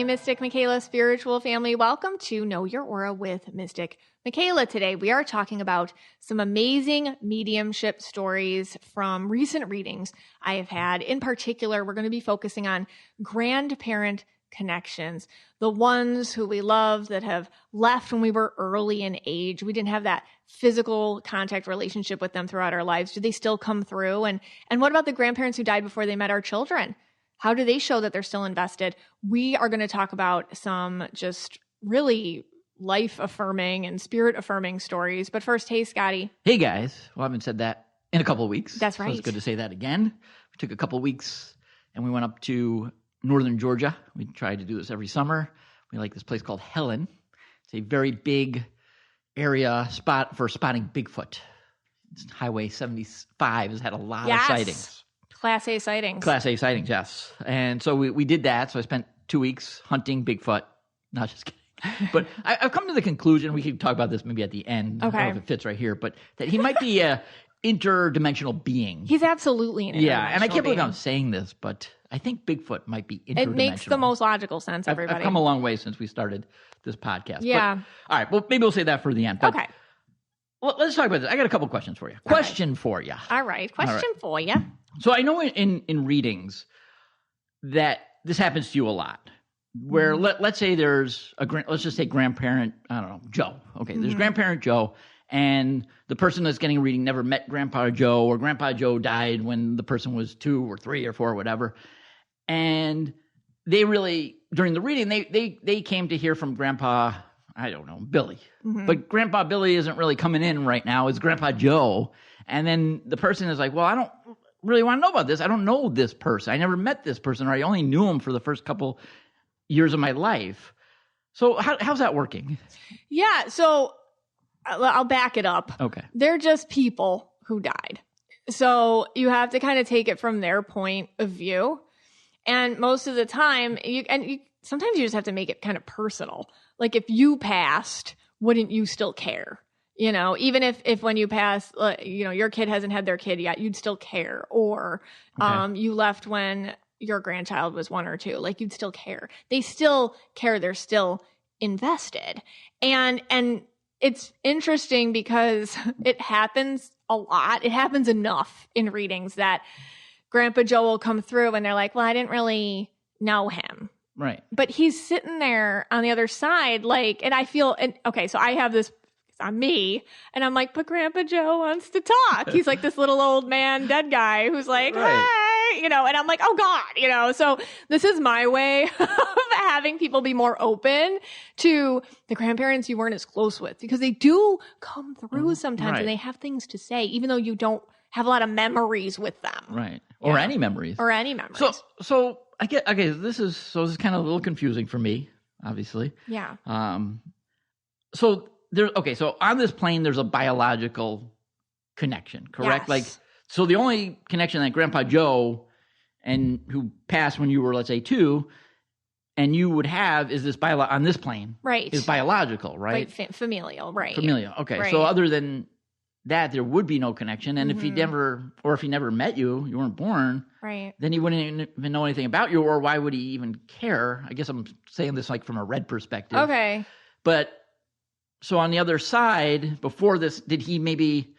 Hey, Mystic Michaela spiritual family. Welcome to Know Your Aura with Mystic Michaela. Today, we are talking about some amazing mediumship stories from recent readings I have had. In particular, we're going to be focusing on grandparent connections, the ones who we love that have left when we were early in age. We didn't have that physical contact relationship with them throughout our lives. Do they still come through? And what about the grandparents who died before they met our children? How do they show that they're still invested? We are going to talk about some just really life-affirming and spirit-affirming stories. But first, hey, Scotty. Hey, guys. Well, I haven't said that in a couple of weeks. That's right. So it's good to say that again. We took a couple of weeks and we went up to northern Georgia. We try to do this every summer. We like this place called Helen. It's a very big area spot for spotting Bigfoot. It's Highway 75 has had a lot of sightings. Class A sightings. Class A sightings, yes. And so we did that. So I spent 2 weeks hunting Bigfoot. Not just kidding. But I've come to the conclusion, we can talk about this maybe at the end. Okay. I don't know if it fits right here, but that he might be a interdimensional being. He's absolutely an interdimensional Yeah, and I can't believe being. I'm saying this, but I think Bigfoot might be interdimensional. It makes the most logical sense, everybody. I've come a long way since we started this podcast. Yeah. But, all right, well, maybe we'll say that for the end. But, Okay. Well, let's talk about this. I got a couple questions for you. Question for you. All right. Question for you. So I know in readings that this happens to you a lot, where let's say there's let's just say grandparent, I don't know, Joe. Okay, there's grandparent Joe, and the person that's getting a reading never met Grandpa Joe, or Grandpa Joe died when the person was 2 or 3 or 4 or whatever, and they really during the reading they came to hear from Grandpa, I don't know, Billy, but Grandpa Billy isn't really coming in right now. It's Grandpa Joe, and then the person is like, well, I don't really want to know about this. I don't know this person. I never met this person, or I only knew him for the first couple years of my life. So how's that working? Yeah, so I'll back it up. Okay. They're just people who died. So you have to kind of take it from their point of view. And most of the time, sometimes you just have to make it kind of personal. Like if you passed, wouldn't you still care? You know, even if when you pass, your kid hasn't had their kid yet, you'd still care. Or you left when your grandchild was 1 or 2, like you'd still care. They still care. They're still invested. And it's interesting because it happens a lot. It happens enough in readings that Grandpa Joe will come through and they're like, well, I didn't really know him. Right. But he's sitting there on the other side, like, and I feel, okay, so I have this on me, and I'm like, but Grandpa Joe wants to talk. He's like this little old man, dead guy who's like, hey, and I'm like, oh God, so this is my way of having people be more open to the grandparents you weren't as close with, because they do come through sometimes and they have things to say, even though you don't have a lot of memories with them. Right. Or any memories. So I get, okay, this is kind of a little confusing for me, obviously. Yeah. So on this plane, there's a biological connection, correct? Yes. Like, so the only connection that Grandpa Joe and who passed when you were, let's say, 2, and you would have is this on this plane, right? Is biological, right? Familial, right? Familial. Okay. Right. So other than that, there would be no connection. And if he never met you, you weren't born, right? Then he wouldn't even know anything about you, or why would he even care? I guess I'm saying this like from a red perspective. Okay. But so on the other side, before this, did he maybe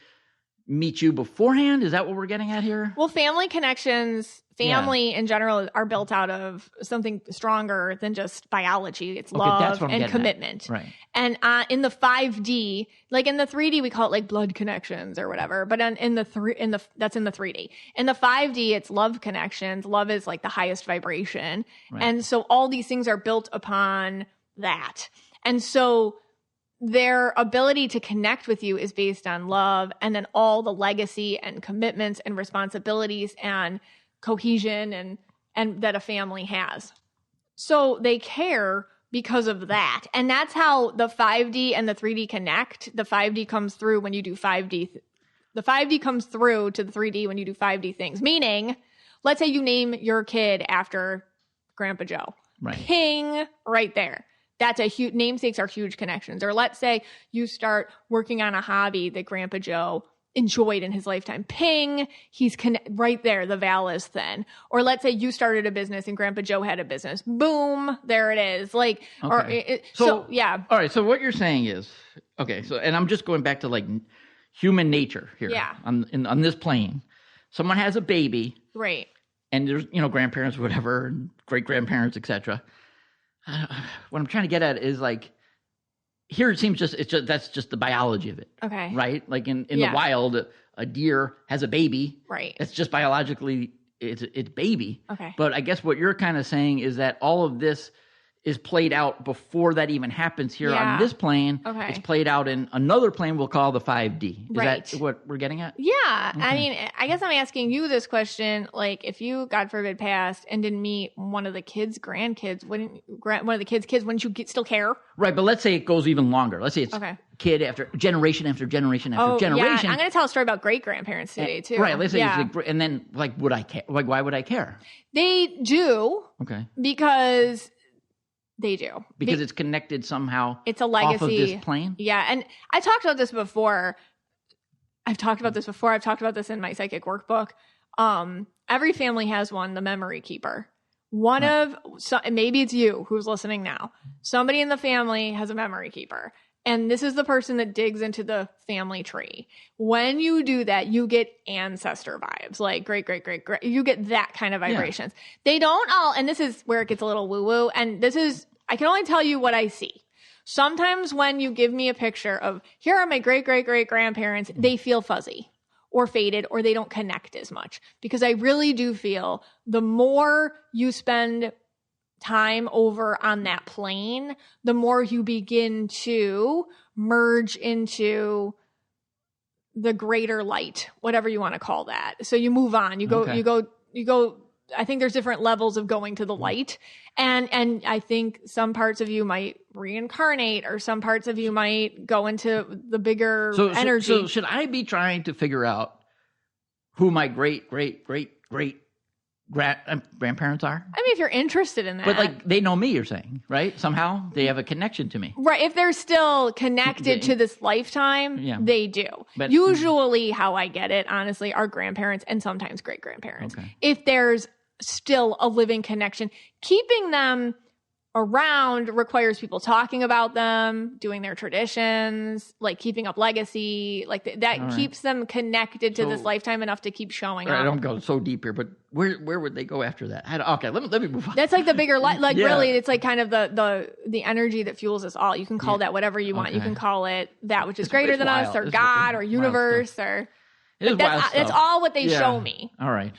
meet you beforehand? Is that what we're getting at here? Well, family connections, in general, are built out of something stronger than just biology. It's love and commitment. Right. And in the 5D, like in the 3D, we call it like blood connections or whatever. But that's in the 3D. In the 5D, it's love connections. Love is like the highest vibration. Right. And so all these things are built upon that. And so their ability to connect with you is based on love, and then all the legacy and commitments and responsibilities and cohesion and that a family has. So they care because of that. And that's how the 5D and the 3D connect. The 5D comes through when you do 5D. The 5D comes through to the 3D when you do 5D things. Meaning, let's say you name your kid after Grandpa Joe. Right. Ping, right there. That's a huge, namesakes are huge connections. Or let's say you start working on a hobby that Grandpa Joe enjoyed in his lifetime. Ping, he's right there, the veil is thin. Or let's say you started a business and Grandpa Joe had a business. Boom, there it is. Like, okay. so yeah. All right, so what you're saying is, okay, so, and I'm just going back to like human nature here. Yeah. On this plane. Someone has a baby. Right. And there's, grandparents, whatever, and great-grandparents, etc. What I'm trying to get at is like, here it seems that's just the biology of it. Okay. Right? Like in the wild, a deer has a baby. Right. It's just biologically, it's baby. Okay. But I guess what you're kind of saying is that all of this is played out before that even happens here on this plane. Okay. It's played out in another plane we'll call the 5D. Is right. that what we're getting at? Yeah. Okay. I mean, I guess I'm asking you this question. Like, if you, God forbid, passed and didn't meet one of the kids' grandkids, one of the kids' wouldn't you still care? Right. But let's say it goes even longer. Let's say it's kid after generation after generation after generation. Yeah. I'm going to tell a story about great-grandparents today, too. Right. Let's say it's like, and then, like, would I care? Like, why would I care? They do. Okay. Because... They do. Because it's connected somehow. It's a legacy. Off of this plane? Yeah. And I talked about this before. I've talked about this in my psychic workbook. Every family has one, the memory keeper. Maybe it's you who's listening now. Somebody in the family has a memory keeper. And this is the person that digs into the family tree. When you do that, you get ancestor vibes, like great. You get that kind of vibrations. Yeah. They don't all, and this is where it gets a little woo-woo. And I can only tell you what I see. Sometimes when you give me a picture of, here are my great-great-great-grandparents, they feel fuzzy or faded, or they don't connect as much. Because I really do feel the more you spend time over on that plane, the more you begin to merge into the greater light, whatever you want to call that. So you move on, you go, I think there's different levels of going to the light. And I think some parts of you might reincarnate, or some parts of you might go into the bigger energy. So should I be trying to figure out who my great grandparents are? I mean, if you're interested in that. But like, they know me, you're saying, right? Somehow they have a connection to me. Right. If they're still connected to this lifetime, they do. But usually how I get it, honestly, are grandparents and sometimes great-grandparents. Okay. If there's still a living connection, keeping them around requires people talking about them, doing their traditions, like keeping up legacy, like that keeps them connected to this lifetime enough to keep showing up. I don't go so deep here, but where would they go after that? Okay, let me move on. That's like the bigger light. Like really, it's like kind of the energy that fuels us all. You can call that whatever you want. Okay. You can call it that which is greater than us, or God, or universe, or that's all what they show me. All right,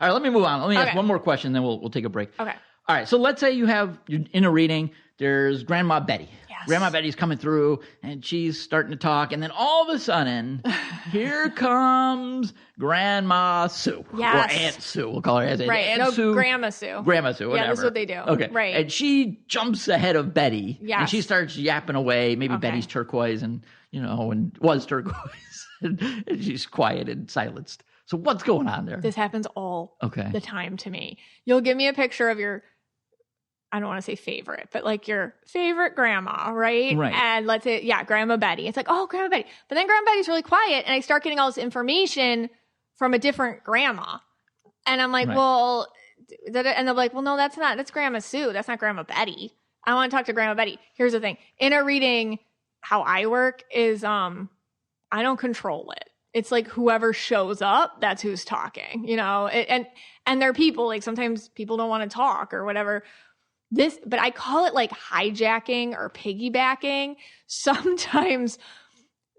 let me move on. Let me ask one more question, then we'll take a break. Okay. All right, so let's say you're in a reading, there's Grandma Betty. Yes. Grandma Betty's coming through, and she's starting to talk, and then all of a sudden, here comes Grandma Sue. Yes. Or Aunt Sue, we'll call her Aunt Sue. Grandma Sue. Grandma Sue, whatever. Yeah, that's what they do. Okay. Right. And she jumps ahead of Betty, and she starts yapping away. Maybe Betty's turquoise, and was turquoise, and she's quiet and silenced. So what's going on there? This happens all the time to me. You'll give me a picture of your, I don't want to say favorite, but like your favorite grandma, right? Right. And let's say, Grandma Betty. It's like, oh, Grandma Betty. But then Grandma Betty's really quiet, and I start getting all this information from a different grandma. And I'm like, well, and they're like, well, no, that's Grandma Sue. That's not Grandma Betty. I want to talk to Grandma Betty. Here's the thing. In a reading, how I work is I don't control it. It's like whoever shows up, that's who's talking, and there are people, like sometimes people don't want to talk or whatever. But I call it like hijacking or piggybacking. Sometimes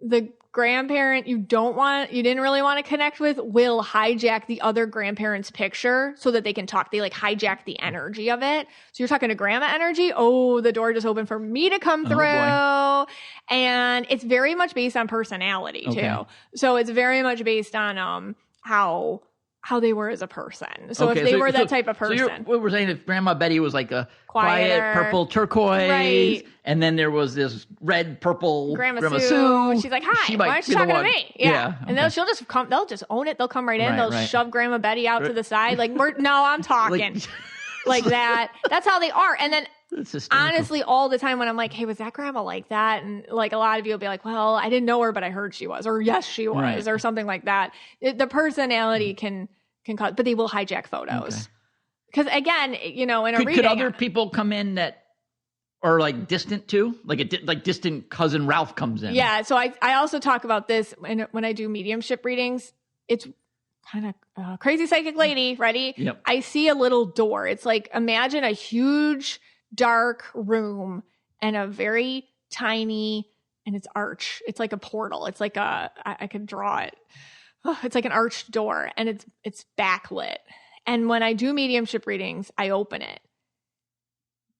the grandparent you didn't really want to connect with will hijack the other grandparent's picture so that they can talk. They like hijack the energy of it. So you're talking to grandma energy. Oh, the door just opened for me to come through. Boy. And it's very much based on personality too. So it's very much based on how they were as a person. So if they were that type of person. So what we're saying, if Grandma Betty was like a quiet purple turquoise, and then there was this red purple Grandma Sue. She's like, hi, why aren't you talking to me? Yeah. And then she'll just come, they'll just own it. They'll come right in. They'll shove Grandma Betty out to the side. Like, no, I'm talking. Like that. That's how they are. And then That's hysterical. Honestly, all the time when I'm like, hey, was that grandma like that? And like a lot of you will be like, well, I didn't know her, but I heard she was, or yes, she was, Right. or something like that. The personality can cause, but they will hijack photos. Because again, in a reading. Could other people come in that are like distant too? Like distant cousin Ralph comes in. Yeah. So I also talk about this when I do mediumship readings. It's kind of crazy psychic lady. Ready? Yep. I see a little door. It's like, imagine a huge dark room and a very tiny, and it's arch. It's like a portal. It's like I could draw it. It's like an arched door, and it's backlit. And when I do mediumship readings, I open it.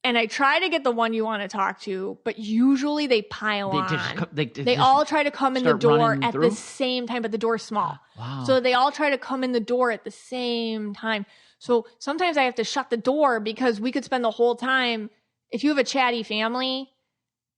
And I try to get the one you want to talk to, but usually they pile on. They all try to come in the door at the same time, but the door's small. Wow. So they all try to come in the door at the same time. So sometimes I have to shut the door because we could spend the whole time, if you have a chatty family,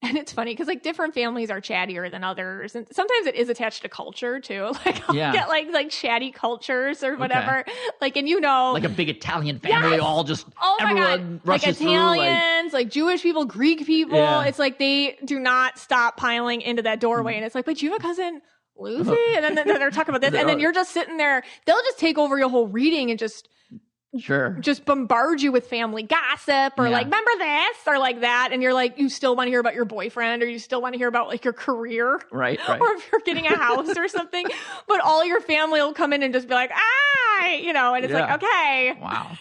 and it's funny because like different families are chattier than others. And sometimes it is attached to culture too. Like I'll get like chatty cultures or whatever. Okay. Like, and like a big Italian family, all just, everyone rushes like Italians, like Jewish people, Greek people. Yeah. It's like they do not stop piling into that doorway. And it's like, but you have a cousin Lucy? And then they're talking about this. And then you're just sitting there. They'll just take over your whole reading and just bombard you with family gossip or like, remember this or like that. And you're like, you still want to hear about your boyfriend or you still want to hear about like your career. Right. Or if you're getting a house or something, but all your family will come in and just be like, and it's like, okay. Wow.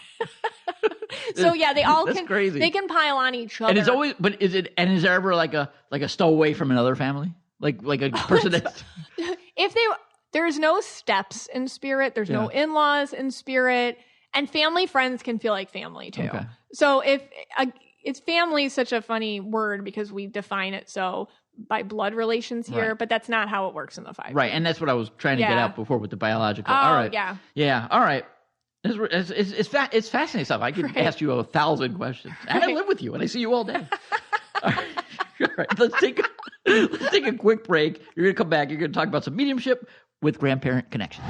So they all That's crazy. They can pile on each other. And it's always, but is there ever like a stowaway from another family? Like a person that there's no steps in spirit. There's no in-laws in spirit. And family friends can feel like family too. Okay. So it's family is such a funny word because we define it so by blood relations here, but that's not how it works in the 5D. Right. And that's what I was trying to get out before with the biological. Oh, all right. Yeah. Yeah. All right. It's fascinating stuff. I could ask you 1,000 questions. And I live with you and I see you all day. All right. Let's take a quick break. You're going to come back. You're going to talk about some mediumship with grandparent connections.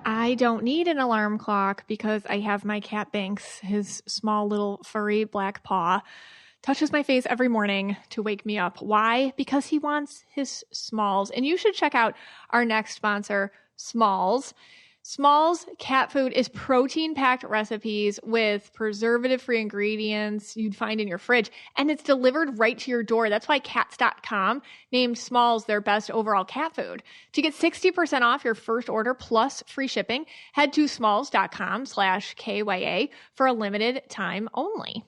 I don't need an alarm clock because I have my cat Banks. His small little furry black paw touches my face every morning to wake me up. Why? Because he wants his Smalls. And you should check out our next sponsor, Smalls. Smalls cat food is protein-packed recipes with preservative-free ingredients you'd find in your fridge, and it's delivered right to your door. That's why Cats.com named Smalls their best overall cat food. To get 60% off your first order plus free shipping, head to smalls.com/KYA for a limited time only.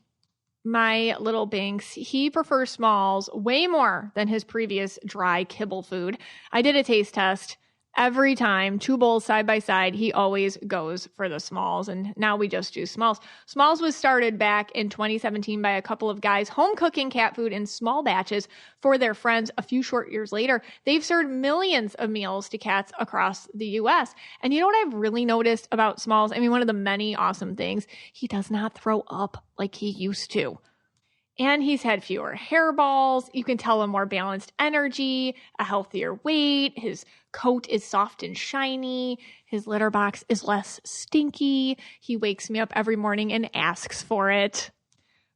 My little Binks, he prefers Smalls way more than his previous dry kibble food. I did a taste test. Every time, 2 bowls side by side, he always goes for the Smalls, and now we just do Smalls. Smalls was started back in 2017 by a couple of guys home cooking cat food in small batches for their friends. A few short years later, they've served millions of meals to cats across the U.S. And you know what I've really noticed about Smalls? I mean, one of the many awesome things, he does not throw up like he used to. And he's had fewer hairballs. You can tell a more balanced energy, a healthier weight. His coat is soft and shiny. His litter box is less stinky. He wakes me up every morning and asks for it.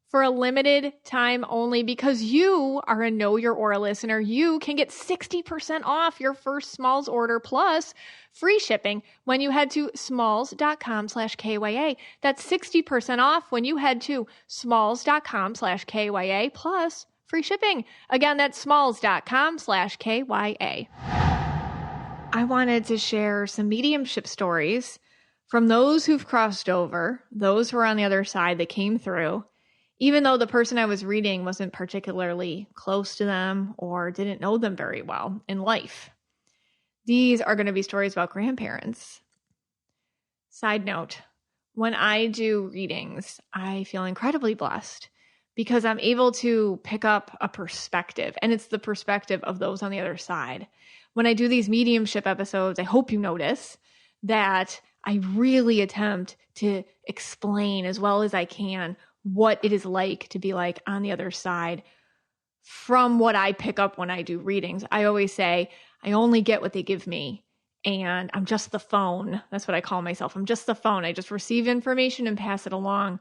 For a limited time only, because you are a Know Your Aura listener, you can get 60% off your first Smalls order plus free shipping when you head to smalls.com/KYA. That's 60% off when you head to smalls.com/KYA plus free shipping. Again, that's smalls.com/KYA. I wanted to share some mediumship stories from those who've crossed over, those who are on the other side that came through, even though the person I was reading wasn't particularly close to them or didn't know them very well in life. These are going to be stories about grandparents. Side note, when I do readings, I feel incredibly blessed because I'm able to pick up a perspective, and it's the perspective of those on the other side. When I do these mediumship episodes, I hope you notice that I really attempt to explain as well as I can what it is like to be like on the other side from what I pick up when I do readings. I always say, I only get what they give me, and I'm just the phone. That's what I call myself. I'm just the phone. I just receive information and pass it along.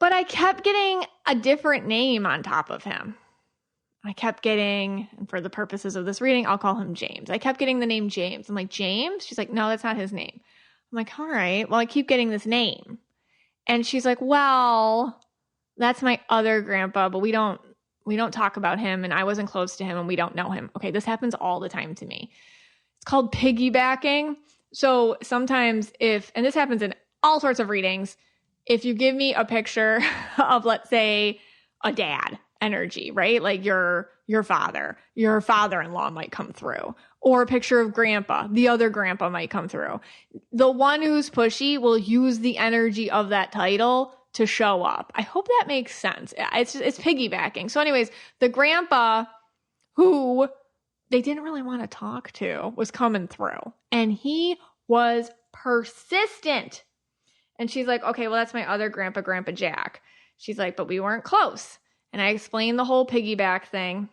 But I kept getting a different name on top of him. I kept getting, and for the purposes of this reading, I'll call him James. I kept getting the name James. I'm like, James? She's like, no, that's not his name. I'm like, all right, well, I keep getting this name. And she's like, well, that's my other grandpa, but we don't talk about him, and I wasn't close to him, and we don't know him. Okay, this happens all the time to me. It's called piggybacking. So sometimes and this happens in all sorts of readings, if you give me a picture of, let's say, a dad energy, right? Like your father-in-law might come through, or a picture of grandpa, the other grandpa might come through. The one who's pushy will use the energy of that title to show up. I hope that makes sense. It's piggybacking. So anyways, the grandpa who they didn't really want to talk to was coming through, and he was persistent. And she's like, okay, well, that's my other grandpa, Grandpa Jack. She's like, but we weren't close. And I explained the whole piggyback thing.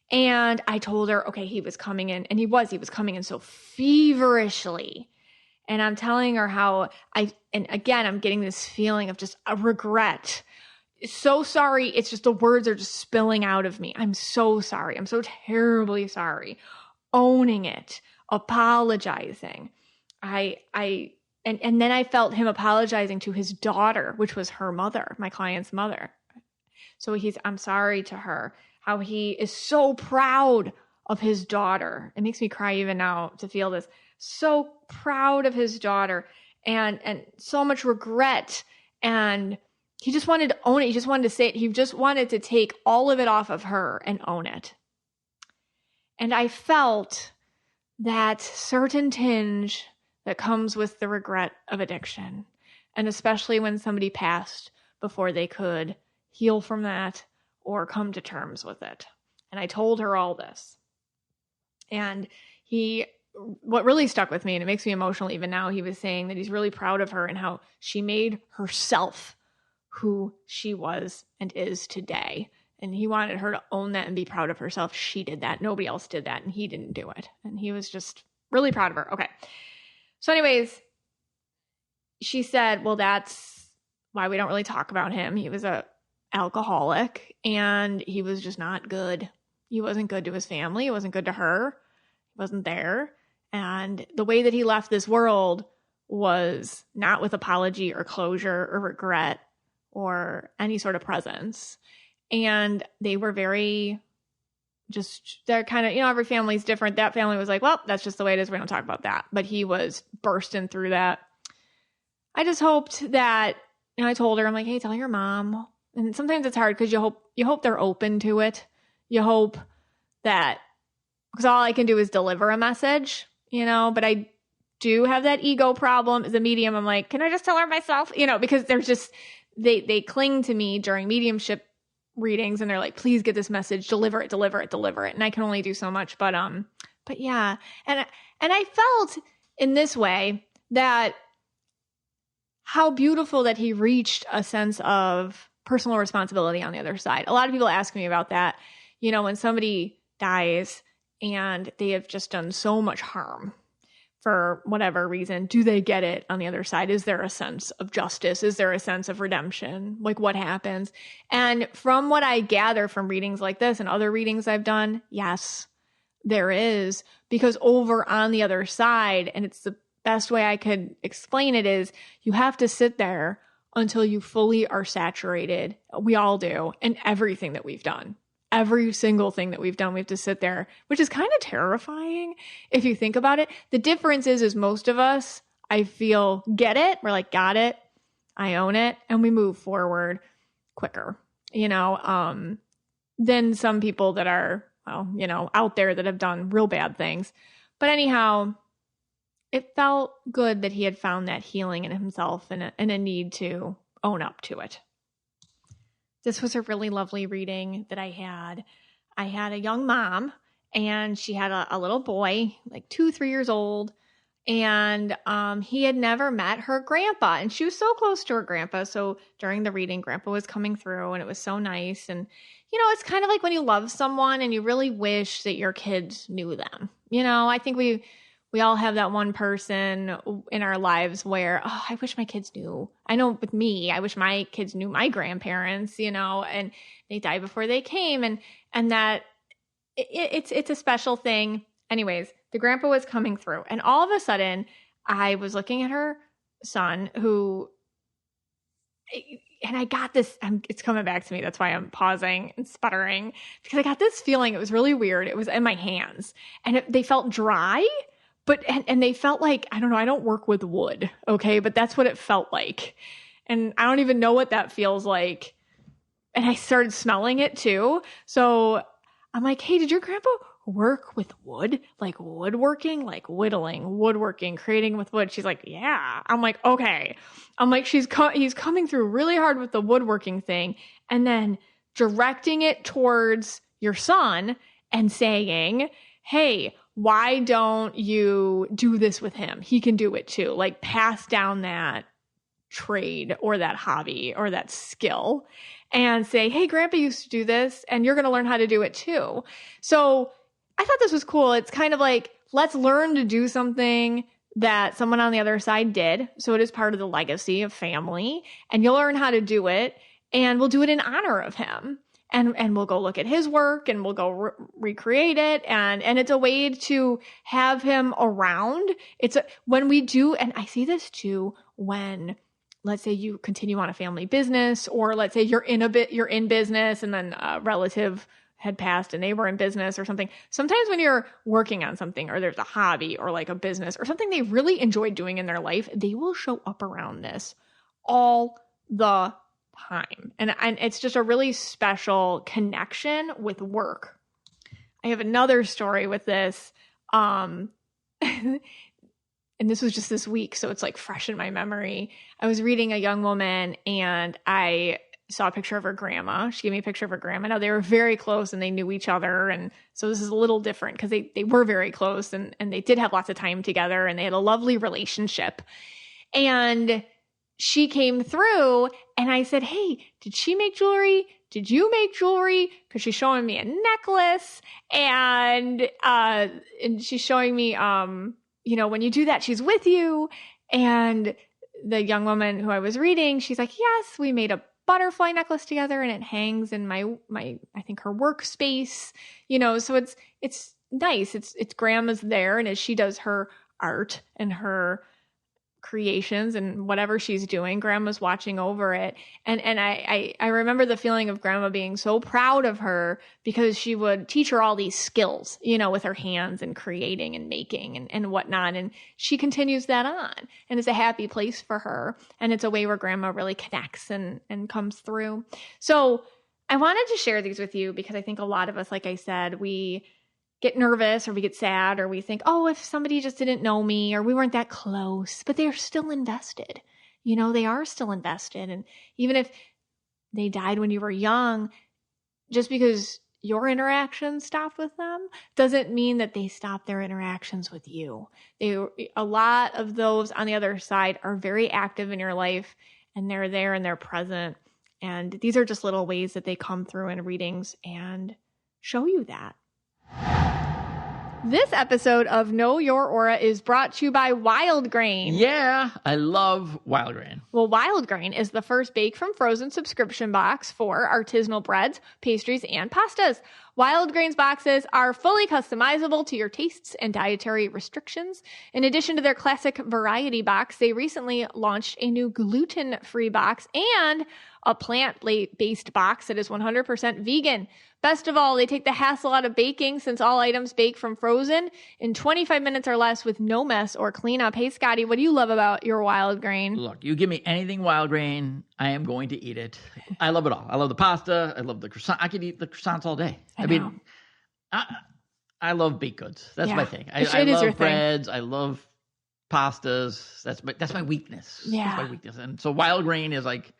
And I told her, okay, he was coming in. And he was coming in so feverishly. And I'm telling her how and again, I'm getting this feeling of just a regret. So sorry. It's just the words are just spilling out of me. I'm so sorry. I'm so terribly sorry. Owning it. Apologizing. And then I felt him apologizing to his daughter, which was her mother, my client's mother. So I'm sorry to her, how he is so proud of his daughter. It makes me cry even now to feel this. So proud of his daughter and so much regret. And he just wanted to own it. He just wanted to say it. He just wanted to take all of it off of her and own it. And I felt that certain tinge that comes with the regret of addiction. And especially when somebody passed before they could heal from that or come to terms with it. And I told her all this. And what really stuck with me, and it makes me emotional even now, he was saying that he's really proud of her and how she made herself who she was and is today. And he wanted her to own that and be proud of herself. She did that. Nobody else did that. And he didn't do it. And he was just really proud of her. Okay. So anyways, she said, well, that's why we don't really talk about him. He was a alcoholic and he was just not good. He wasn't good to his family. He wasn't good to her. He wasn't there. And the way that he left this world was not with apology or closure or regret or any sort of presence. And they were very they're kind of, every family's different. That family was like, well, that's just the way it is. We don't talk about that. But he was bursting through that. I just hoped that, I told her, I'm like, hey, tell your mom. And sometimes it's hard because you hope they're open to it. You hope that, because all I can do is deliver a message, but I do have that ego problem as a medium. I'm like, can I just tell her myself? Because there's just, they cling to me during mediumship readings and they're like, please get this message, deliver it. And I can only do so much, but yeah. And I felt in this way that how beautiful that he reached a sense of personal responsibility on the other side. A lot of people ask me about that, when somebody dies and they have just done so much harm for whatever reason, do they get it on the other side? Is there a sense of justice? Is there a sense of redemption? Like what happens? And from what I gather from readings like this and other readings I've done, yes, there is, because over on the other side, and it's the best way I could explain it is you have to sit there until you fully are saturated. We all do. In everything that we've done. Every single thing that we've done, we have to sit there, which is kind of terrifying if you think about it. The difference is most of us, I feel, get it. We're like, got it. I own it. And we move forward quicker, than some people that are, out there that have done real bad things. But anyhow, it felt good that he had found that healing in himself and a need to own up to it. This was a really lovely reading that I had. I had a young mom and she had a little boy, like 2-3 years old. And he had never met her grandpa. And she was so close to her grandpa. So during the reading, grandpa was coming through and it was so nice. And, it's kind of like when you love someone and you really wish that your kids knew them. I think we we all have that one person in our lives where, oh, I wish my kids knew. I know with me, I wish my kids knew my grandparents, and they died before they came. And that it's a special thing. Anyways, the grandpa was coming through, and all of a sudden I was looking at her son and I got this, it's coming back to me. That's why I'm pausing and sputtering, because I got this feeling. It was really weird. It was in my hands, and they felt dry, and they felt like, I don't know, I don't work with wood. Okay. But that's what it felt like. And I don't even know what that feels like. And I started smelling it too. So I'm like, hey, did your grandpa work with wood? Like woodworking, like whittling, woodworking, creating with wood? She's like, yeah. I'm like, okay. I'm like, he's coming through really hard with the woodworking thing, and then directing it towards your son and saying, hey, why don't you do this with him? He can do it too. Like, pass down that trade or that hobby or that skill, and say, hey, grandpa used to do this, and you're going to learn how to do it too. So I thought this was cool. It's kind of like, let's learn to do something that someone on the other side did. So it is part of the legacy of family, and you'll learn how to do it, and we'll do it in honor of him. And we'll go look at his work, and we'll go recreate it. And it's a way to have him around. When we do, and I see this too, when, let's say you continue on a family business, or let's say you're in business, and then a relative had passed and they were in business or something. Sometimes when you're working on something, or there's a hobby or like a business or something they really enjoyed doing in their life, they will show up around this all the time. And it's just a really special connection with work. I have another story with this. And this was just this week, so it's like fresh in my memory. I was reading a young woman, and I saw a picture of her grandma. She gave me a picture of her grandma. Now, they were very close, and they knew each other. And so this is a little different, because they were very close, and they did have lots of time together, and they had a lovely relationship. And she came through, and I said, hey, did she make jewelry? Did you make jewelry? Because she's showing me a necklace, and she's showing me, when you do that, she's with you. And the young woman who I was reading, she's like, yes, we made a butterfly necklace together, and it hangs in my I think her workspace, so it's nice. It's grandma's there, and as she does her art and her creations and whatever she's doing, grandma's watching over it. And I remember the feeling of grandma being so proud of her, because she would teach her all these skills, with her hands, and creating and making and whatnot. And she continues that on, and it's a happy place for her. And it's a way where grandma really connects and comes through. So I wanted to share these with you, because I think a lot of us, like I said, we get nervous, or we get sad, or we think, oh, if somebody just didn't know me, or we weren't that close, but they're still invested. They are still invested. And even if they died when you were young, just because your interactions stopped with them doesn't mean that they stopped their interactions with you. A lot of those on the other side are very active in your life, and they're there, and they're present. And these are just little ways that they come through in readings and show you that. This episode of Know Your Aura is brought to you by Wild Grain. Yeah, I love Wild Grain. Well, Wild Grain is the first Bake from Frozen subscription box for artisanal breads, pastries, and pastas. Wild Grain's boxes are fully customizable to your tastes and dietary restrictions. In addition to their classic variety box, they recently launched a new gluten-free box and a plant-based box that is 100% vegan. Best of all, they take the hassle out of baking, since all items bake from frozen in 25 minutes or less with no mess or cleanup. Hey, Scotty, what do you love about your Wild Grain? Look, you give me anything Wild Grain, I am going to eat it. I love it all. I love the pasta. I love the croissant. I could eat the croissants all day. I love baked goods. That's my thing. I love breads. I love pastas. That's my weakness. Yeah. That's my weakness. And so Wild Grain is like,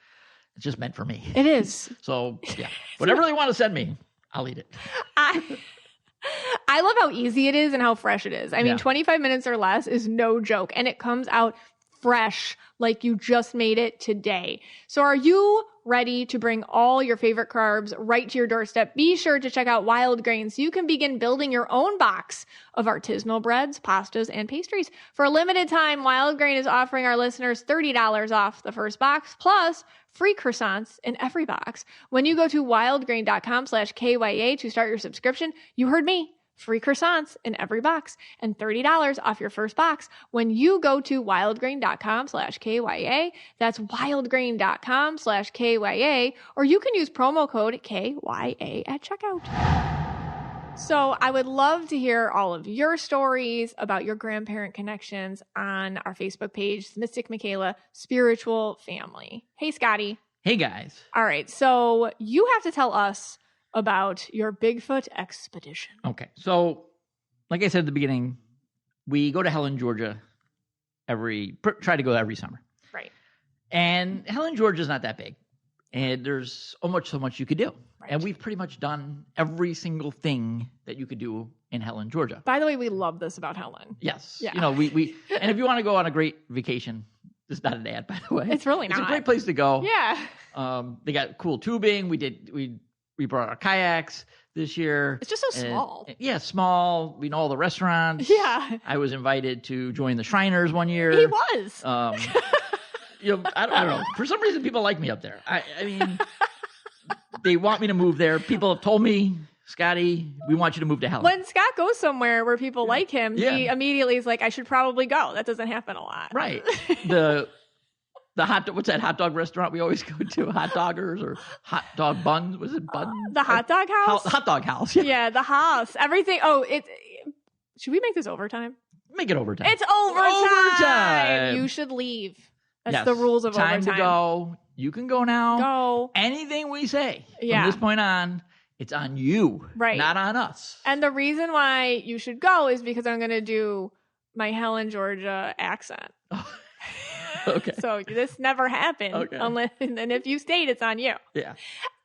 it's just meant for me. It is. So yeah, whatever they want to send me, I'll eat it. I love how easy it is and how fresh it is. I mean, 25 minutes or less is no joke, and it comes out fresh like you just made it today. So are you ready to bring all your favorite carbs right to your doorstep. Be sure to check out Wild Grain so you can begin building your own box of artisanal breads, pastas, and pastries. For a limited time, Wild Grain is offering our listeners $30 off the first box, plus free croissants in every box. When you go to wildgrain.com/KYA to start your subscription, you heard me. Free croissants in every box and $30 off your first box when you go to wildgrain.com/KYA. That's wildgrain.com/KYA, or you can use promo code KYA at checkout. So I would love to hear all of your stories about your grandparent connections on our Facebook page, Mystic Michaela Spiritual Family. Hey, Scotty. Hey, guys. All right. So you have to tell us about your Bigfoot expedition. Okay. So, like I said at the beginning, we go to Helen, Georgia try to go every summer. Right. And Helen, Georgia is not that big. And there's so much you could do. Right. And we've pretty much done every single thing that you could do in Helen, Georgia. By the way, we love this about Helen. Yes. Yeah. You know, we and if you want to go on a great vacation, this is not an ad, by the way. It's really not. It's a great place to go. Yeah. They got cool tubing. We brought our kayaks this year. It's just so small. Yeah, small. We know all the restaurants. Yeah. I was invited to join the Shriners one year. He was. You know, I don't know. For some reason, people like me up there. I mean, they want me to move there. People have told me, Scotty, we want you to move to Helen. When Scott goes somewhere where people like him, Yeah. he immediately is like, I should probably go. That doesn't happen a lot. Right. What's that hot dog restaurant we always go to? Hot Doggers or Hot Dog Buns? Was it Buns? The hot dog house? Hot Dog House. Yeah. Yeah, the house. Everything. Oh, should we make this overtime? Make it overtime. It's overtime. Overtime. You should leave. That's Yes. the rules of Time overtime. to go. You can go now. Go. Anything we say Yeah. from this point on, it's on you, Right. not on us. And the reason why you should go is because I'm going to do my Helen, Georgia accent. Okay. So this never happened. Okay. And if you stayed, it's on you. Yeah.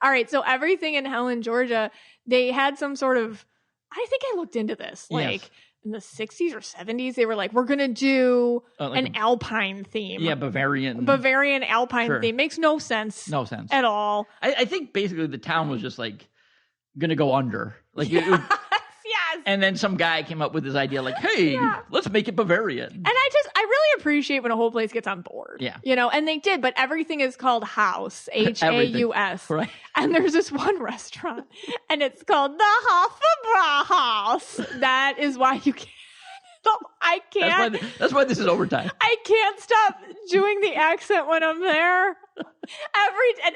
All right. So everything in Helen, Georgia, they had some sort of, I think I looked into this, like Yes. in the 60s or 70s, they were like, we're going to do Like an Alpine theme. Yeah, Bavarian Alpine Sure. theme. Makes no sense. No sense. At all. I think basically the town was just like going to go under. Like, Yes. and then some guy came up with this idea like, hey, let's make it Bavarian. And I really appreciate when a whole place gets on board. Yeah. You know, and they did, but everything is called House, Haus. Right. And there's this one restaurant, and it's called the Hofbräu House. That is why you can't. I can't. That's why this is overtime. I can't stop doing the accent when I'm there.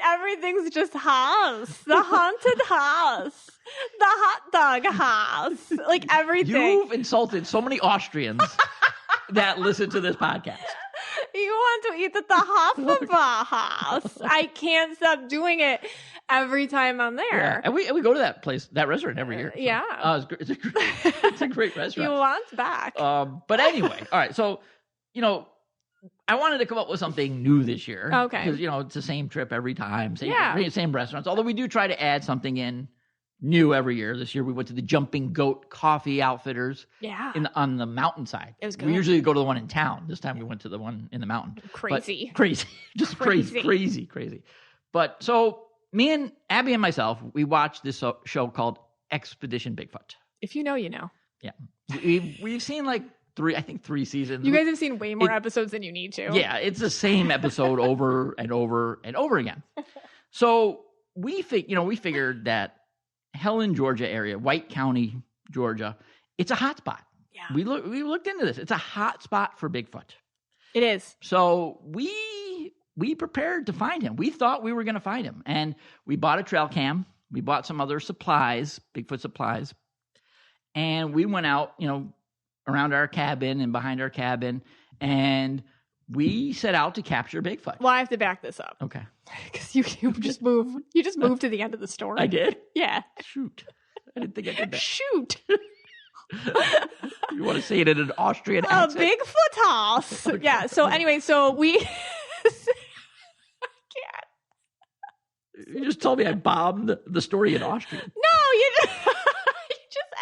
Everything's just house. The haunted house. The hot dog house. Like everything. You've insulted so many Austrians that listen to this podcast. You want to eat at the Hofbräu House. I can't stop doing it every time I'm there. Yeah. And we go to that place, that restaurant every year. So. Yeah. It's a great restaurant. You want back. But anyway, all right. So, you know, I wanted to come up with something new this year. Okay. Because, you know, it's the same trip every time, same restaurants. Although we do try to add something in new every year. This year we went to the Jumping Goat Coffee Outfitters. Yeah. On the mountainside. It was good. We usually go to the one in town. This time we went to the one in the mountain. Crazy. Just crazy. But so me and Abby and myself, we watched this show called Expedition Bigfoot. If you know, you know. Yeah. We've seen like three seasons. You guys have seen way more episodes than you need to. Yeah, it's the same episode over and over and over again. So we figured that Helen, Georgia area, White County, Georgia, it's a hot spot. Yeah. We looked into this. It's a hot spot for Bigfoot. It is. So we prepared to find him. We thought we were going to find him. And we bought a trail cam. We bought some other supplies, Bigfoot supplies. And we went out, you know, around our cabin and behind our cabin. And we set out to capture Bigfoot. Well, I have to back this up. Okay. Because you just moved. You just moved to the end of the story. I did? Yeah. Shoot. I didn't think I did that. Shoot. You want to say it in an Austrian accent? A Bigfoot house. Okay. Yeah. So anyway, so we... You just told me I bombed the story in Austrian. No, you just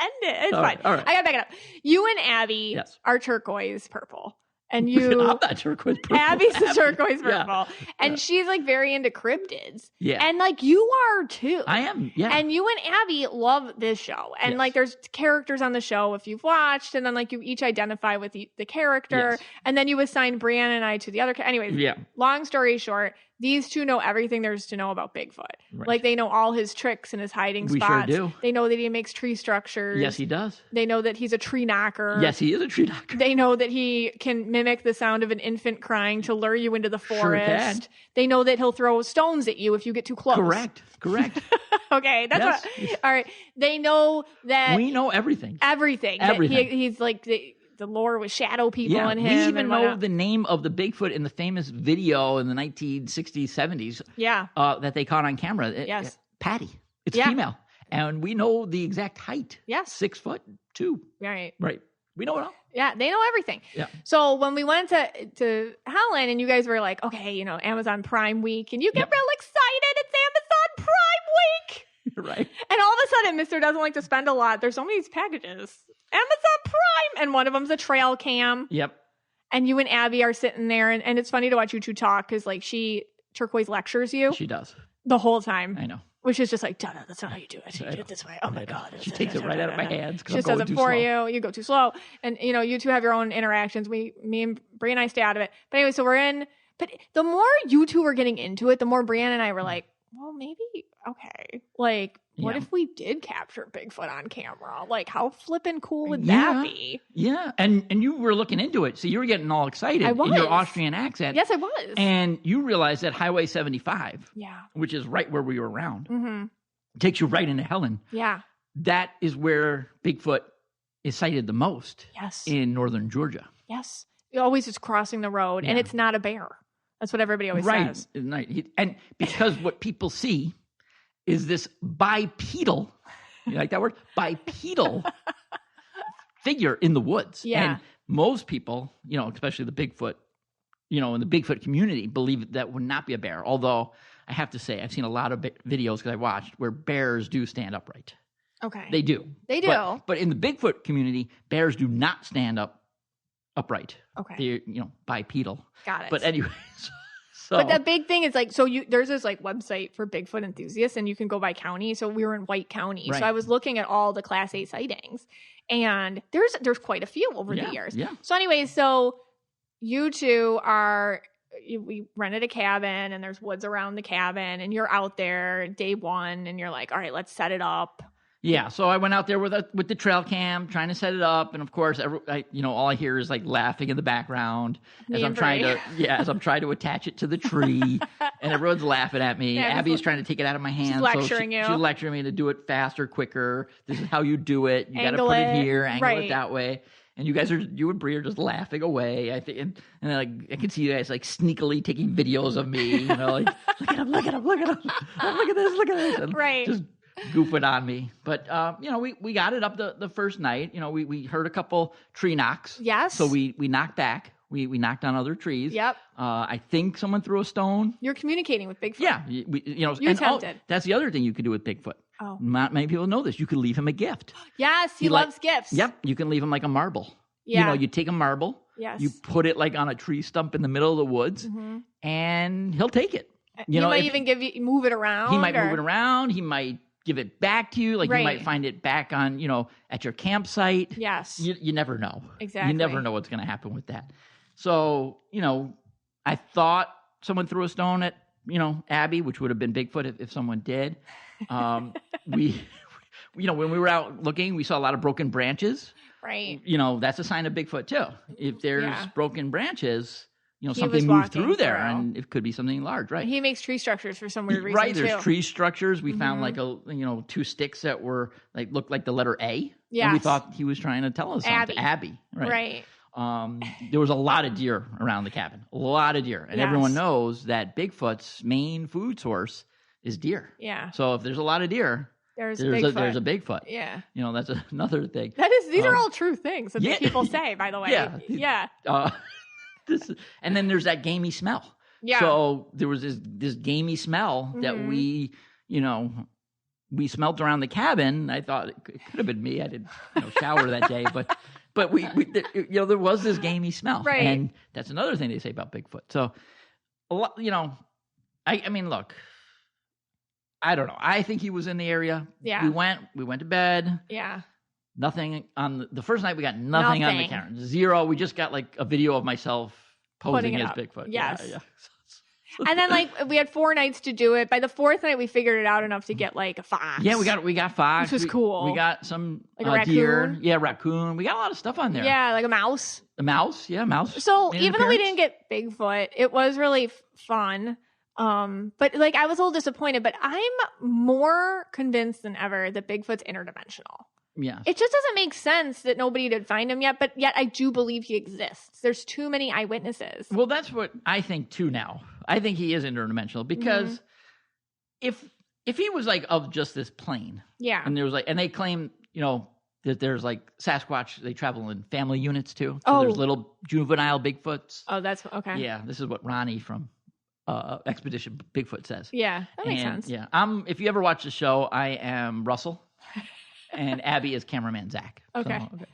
end it. It's fine. All right. I gotta back it up. You and Abby Yes. are turquoise purple. And you, I'm not turquoise purple. Abby's the turquoise purple. Yeah. And she's like very into cryptids. Yeah. And like you are too. I am. Yeah. And you and Abby love this show. And like there's characters on the show if you've watched. And then like you each identify with the character. Yes. And then you assign Brianna and I to the other. Anyways, long story short, these two know everything there is to know about Bigfoot. Right. Like they know all his tricks and his hiding We spots. sure do. They know that he makes tree structures. Yes, he does. They know that he's a tree knocker. Yes, he is a tree knocker. They know that he can mimic the sound of an infant crying to lure you into the forest. Sure can. They know that he'll throw stones at you if you get too close. Correct. Okay, that's Yes. all right. They know that We know everything. everything. Everything. He's like the lore with shadow people in him. We even and know whatnot. the name of the Bigfoot in the famous video in the 1960s, 70s. Yeah. That they caught on camera. Yes. Patty. It's female. And we know the exact height. Yes. 6'2". Right. We know it all. Yeah, they know everything. Yeah. So when we went to Helen and you guys were like, okay, Amazon Prime Week, and you get real excited. It's Amazon Prime Week. Right. And all of a sudden, Mr. doesn't like to spend a lot. There's so many packages. Amazon Prime. And one of them's a trail cam. Yep. And you and Abby are sitting there. And it's funny to watch you two talk because like Turquoise lectures you. She does. The whole time. I know. Which is just like, no, that's not how you do it. You do it this way. Oh my God. She takes it right out of my hands. She just does it for you. You go too slow. And, you two have your own interactions. Me and Brie and I stay out of it. But anyway, so we're in. But the more you two were getting into it, the more Brianna and I were like, well, maybe, okay. Like, what if we did capture Bigfoot on camera? Like, how flippin' cool would that be? Yeah. And you were looking into it. So you were getting all excited in your Austrian accent. Yes, I was. And you realized that Highway 75, yeah, which is right where we were around, takes you right into Helen. Yeah. That is where Bigfoot is sighted the most. Yes. In northern Georgia. Yes. It always is crossing the road, and it's not a bear. That's what everybody always says. Right. And because what people see is this bipedal, you like that word? Bipedal figure in the woods. Yeah. And most people, especially the Bigfoot, in the Bigfoot community, believe that would not be a bear. Although I have to say, I've seen a lot of videos because I watched where bears do stand upright. Okay. They do. They do. But in the Bigfoot community, bears do not stand upright. Okay. They're, bipedal. Got it. But anyway, but the big thing is like, there's this like website for Bigfoot enthusiasts and you can go by county. So we were in White County. Right. So I was looking at all the Class 8 sightings and there's quite a few over the years. Yeah. So anyway, you two we rented a cabin and there's woods around the cabin and you're out there day one and you're like, all right, let's set it up. Yeah, so I went out there with the trail cam, trying to set it up, and of course, all I hear is like laughing in the background as I'm trying to attach it to the tree, and everyone's laughing at me. Yeah, Abby's trying to take it out of my hands. She's lecturing you. She's lecturing me to do it faster, quicker. This is how you do it. You got to put it here, angle it that way. And you and Bree are just laughing away. I think, and then I can see you guys like sneakily taking videos of me. Like look at him, look at him, look at him, look at this, and right. Just goofing on me. But, we got it up the first night. We heard a couple tree knocks. Yes. So we knocked back. We knocked on other trees. Yep. I think someone threw a stone. You're communicating with Bigfoot. Yeah. You attempted. That's the other thing you could do with Bigfoot. Oh. Not many people know this. You could leave him a gift. Yes, he loves gifts. Yep. You can leave him like a marble. Yeah. You take a marble. Yes. You put it like on a tree stump in the middle of the woods, and he'll take it. He might even move it around. He might move it around. He might give it back to you. Like you might find it back on, at your campsite. Yes. You never know. Exactly. You never know what's going to happen with that. So, I thought someone threw a stone at, Abby, which would have been Bigfoot if someone did. When we were out looking, we saw a lot of broken branches. Right. That's a sign of Bigfoot too. If there's broken branches, He something moved through there, and it could be something large, right? He makes tree structures for some weird reason, right, there's tree structures. We found like two sticks that were looked like the letter A. Yeah. And we thought he was trying to tell us something. Abby. Right. There was a lot of deer around the cabin. A lot of deer. And everyone knows that Bigfoot's main food source is deer. Yeah. So if there's a lot of deer, there's a Bigfoot. Yeah. That's another thing. These are all true things that people say, by the way. Yeah. And then there's that gamey smell. Yeah. So there was this gamey smell that we smelled around the cabin. I thought it could have been me. I didn't shower that day, but But there was this gamey smell. Right. And that's another thing they say about Bigfoot. So, a lot, I mean, look, I don't know. I think he was in the area. Yeah. We went to bed. Yeah. Nothing on the first night. We got nothing on the camera. Zero. We just got like a video of myself posing as Bigfoot. Yes. Yeah. And then we had 4 nights to do it. By the 4th night, we figured it out enough to get like a fox. Yeah, we got fox. Which was cool. We got some like a raccoon. deer. Yeah, raccoon. We got a lot of stuff on there. Yeah, like a mouse. A mouse. Yeah, mouse. So even though we didn't get Bigfoot, it was really fun. But like I was a little disappointed. But I'm more convinced than ever that Bigfoot's interdimensional. Yeah. It just doesn't make sense that nobody did find him yet, but yet I do believe he exists. There's too many eyewitnesses. Well, that's what I think too now. I think he is interdimensional because if he was like of just this plane. Yeah. And there was like, and they claim, that there's like Sasquatch, they travel in family units too. So there's little juvenile Bigfoots. Oh, that's okay. Yeah. This is what Ronnie from Expedition Bigfoot says. Yeah. That makes sense. Yeah. If you ever watch the show, I am Russell. And Abby is cameraman Zach. Okay. So, okay.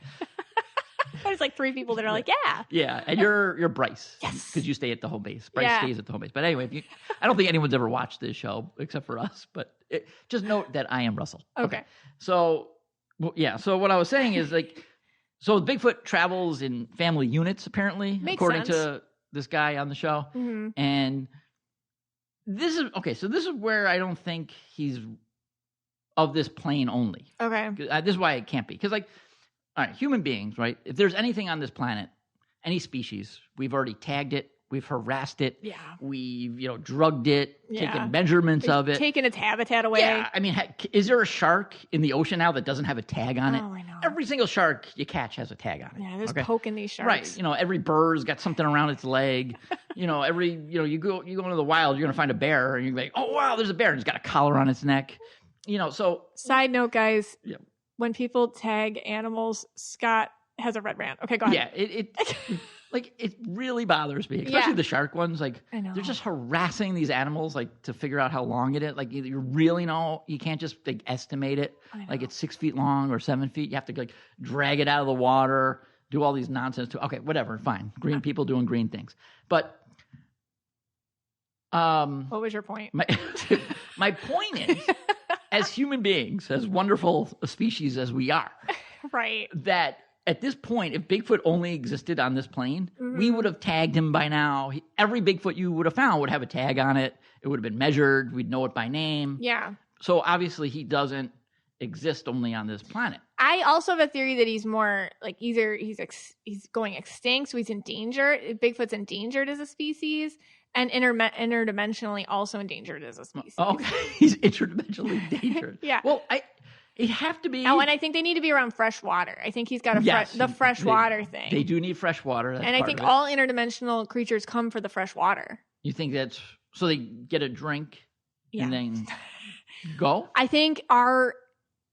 There's like 3 people that are like, yeah. Yeah, and you're Bryce. Yes. Because you stay at the home base. Bryce stays at the home base. But anyway, I don't think anyone's ever watched this show except for us. But just note that I am Russell. Okay. So, So what I was saying is so Bigfoot travels in family units apparently, according to this guy on the show. Mm-hmm. And this is So this is where I don't think he's of this plane only. Okay. This is why it can't be. Because, all right, human beings, right? If there's anything on this planet, any species, we've already tagged it, we've harassed it, we've, drugged it, taken measurements of it. Taken its habitat away. Yeah, I mean, is there a shark in the ocean now that doesn't have a tag on it? Oh, I know. Every single shark you catch has a tag on it. Yeah, there's poking these sharks. Right. Every bird's got something around its leg. You go into the wild, you're going to find a bear, and you're like, oh, wow, there's a bear, and it's got a collar on its neck. So side note, guys, when people tag animals, Scott has a red rant. Okay, go ahead. Yeah, it really bothers me, especially the shark ones. I know. They're just harassing these animals, to figure out how long it is. You really know, you can't just estimate it. It's 6 feet long or 7 feet. You have to drag it out of the water, do all these nonsense. Okay, whatever, fine. Green people doing green things, but. What was your point? My point is, as human beings, as wonderful a species as we are, right? That at this point, if Bigfoot only existed on this plane, we would have tagged him by now. Every Bigfoot you would have found would have a tag on it. It would have been measured. We'd know it by name. Yeah. So obviously, he doesn't exist only on this planet. I also have a theory that he's more either he's going extinct, so he's endangered. Bigfoot's endangered as a species. And interdimensionally also endangered as a species. Okay, he's interdimensionally endangered. Yeah. Well, it have to be. Oh, and I think they need to be around fresh water. I think he's got the fresh water thing. They do need fresh water. That's and I think all interdimensional creatures come for the fresh water. You think that's so they get a drink and then go? I think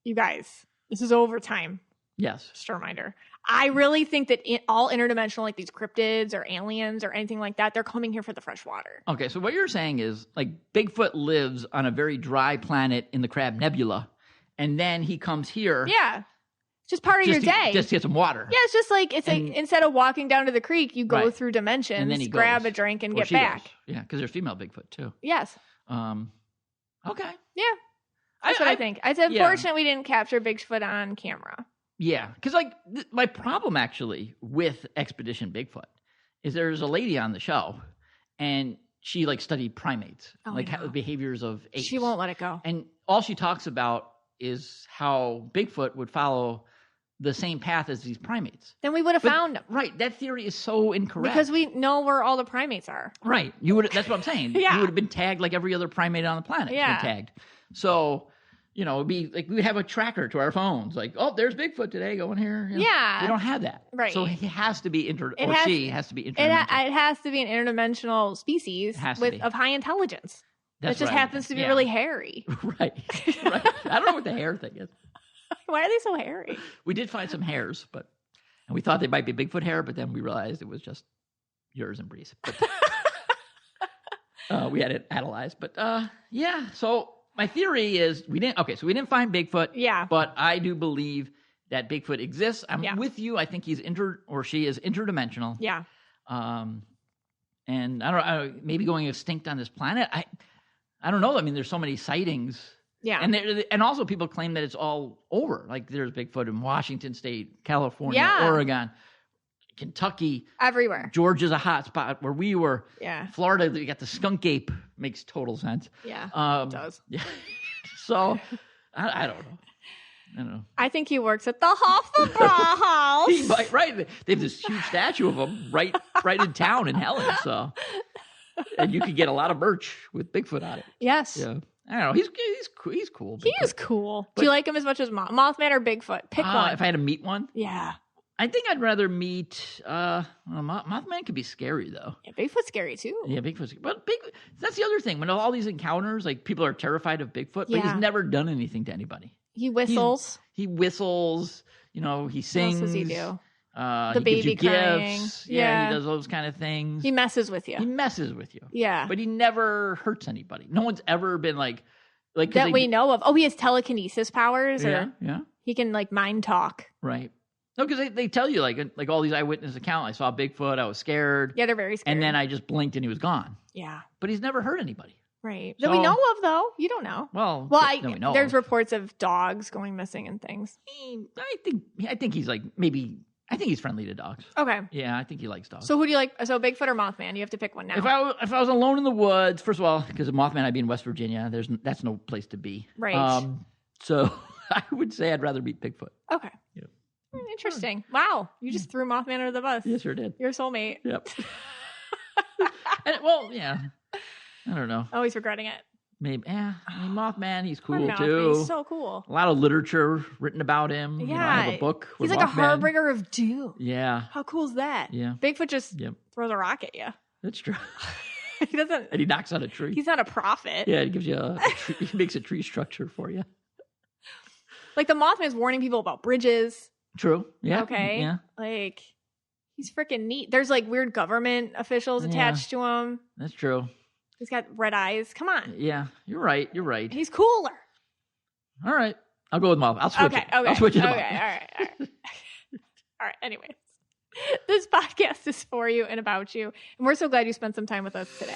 you guys, this is overtime. Yes. Just a reminder. I really think that all interdimensional, these cryptids or aliens or anything like that, they're coming here for the fresh water. Okay, so what you're saying is Bigfoot lives on a very dry planet in the Crab Nebula, and then he comes here. Yeah, it's just part of your day. Just to get some water. Yeah, it's just instead of walking down to the creek, you go through dimensions, and then grab a drink, and get back. Goes. Yeah, because there's female Bigfoot too. Yes. Okay. Yeah, that's what I think. It's unfortunate we didn't capture Bigfoot on camera. Yeah, because my problem actually with Expedition Bigfoot is there's a lady on the show, and she studied primates, how the behaviors of apes. She won't let it go. And all she talks about is how Bigfoot would follow the same path as these primates. Then we would have found them. Right, that theory is so incorrect. Because we know where all the primates are. Right, that's what I'm saying. Yeah. You would have been tagged like every other primate on the planet. Yeah. Been tagged. So. It'd be we have a tracker to our phones. Oh, there's Bigfoot today going here. Yeah. We don't have that. Right. So he has to be she has to be interdimensional. It has to be an interdimensional species of high intelligence. That just happens to be really hairy. Right. I don't know what the hair thing is. Why are they so hairy? We did find some hairs, and we thought they might be Bigfoot hair, but then we realized it was just yours and Bree's. But, we had it analyzed. But so... My theory is we didn't find Bigfoot. Yeah. But I do believe that Bigfoot exists. I'm with you. I think she is interdimensional. Yeah. And I don't maybe going extinct on this planet. I don't know. I mean, there's so many sightings. Yeah. And also people claim that it's all over. Like there's Bigfoot in Washington State, California, Oregon, Kentucky. Everywhere. Georgia's a hot spot where we were. Yeah. Florida, you got the skunk ape. Makes total sense. Yeah, it does. Yeah. So, I don't know. I don't know. I think he works at the Hofbrauhaus. Right. They have this huge statue of him right in town in Helen. So, and you could get a lot of merch with Bigfoot on it. Yes. Yeah. I don't know. He's cool. Bigfoot. He is cool. Do you like him as much as Mothman or Bigfoot? Pick one. If I had to meet one? Yeah. I think I'd rather meet Mothman could be scary though. Yeah, Bigfoot's scary too. Yeah, Bigfoot's but that's the other thing. When all these encounters, like people are terrified of Bigfoot, but he's never done anything to anybody. He whistles. He whistles, he sings. What else does he do? The baby crying. Gifts. Yeah, he does those kind of things. He messes with you. Yeah. But he never hurts anybody. No one's ever been like that we know of. Oh, he has telekinesis powers yeah. He can mind talk. Right. No, because they tell you like all these eyewitness accounts. I saw Bigfoot. I was scared. Yeah, they're very scared. And then I just blinked and he was gone. Yeah. But he's never hurt anybody. Right. That we know of, though. You don't know. Well, there's reports of dogs going missing and things. I think he's I think he's friendly to dogs. Okay. Yeah, I think he likes dogs. So who do you like? So Bigfoot or Mothman? You have to pick one now. If I was alone in the woods, first of all, because of Mothman, I'd be in West Virginia. That's no place to be. Right. So I would say I'd rather beat Bigfoot. Okay. Yeah. Interesting. Wow. You just threw Mothman under the bus. Yes, sure did. Your soulmate. Yep. Yeah. I don't know. Always regretting it. Maybe. Yeah. I mean, Mothman, he's cool too. He's so cool. A lot of literature written about him. Yeah. I have a book. He's like Mothman. A harbinger of doom. Yeah. How cool is that? Yeah. Bigfoot just throws a rock at you. That's true. He doesn't. And he knocks on a tree. He's not a prophet. Yeah. He gives you he makes a tree structure for you. Like the Mothman is warning people about bridges. True. Yeah. Okay. Yeah. He's freaking neat. There's weird government officials attached to him. That's true. He's got red eyes. Come on. Yeah, you're right. He's cooler. All right. I'll go with Mothman. I'll switch it. I'll switch it to Mothman. All right. All right. Anyways, this podcast is for you and about you. And we're so glad you spent some time with us today.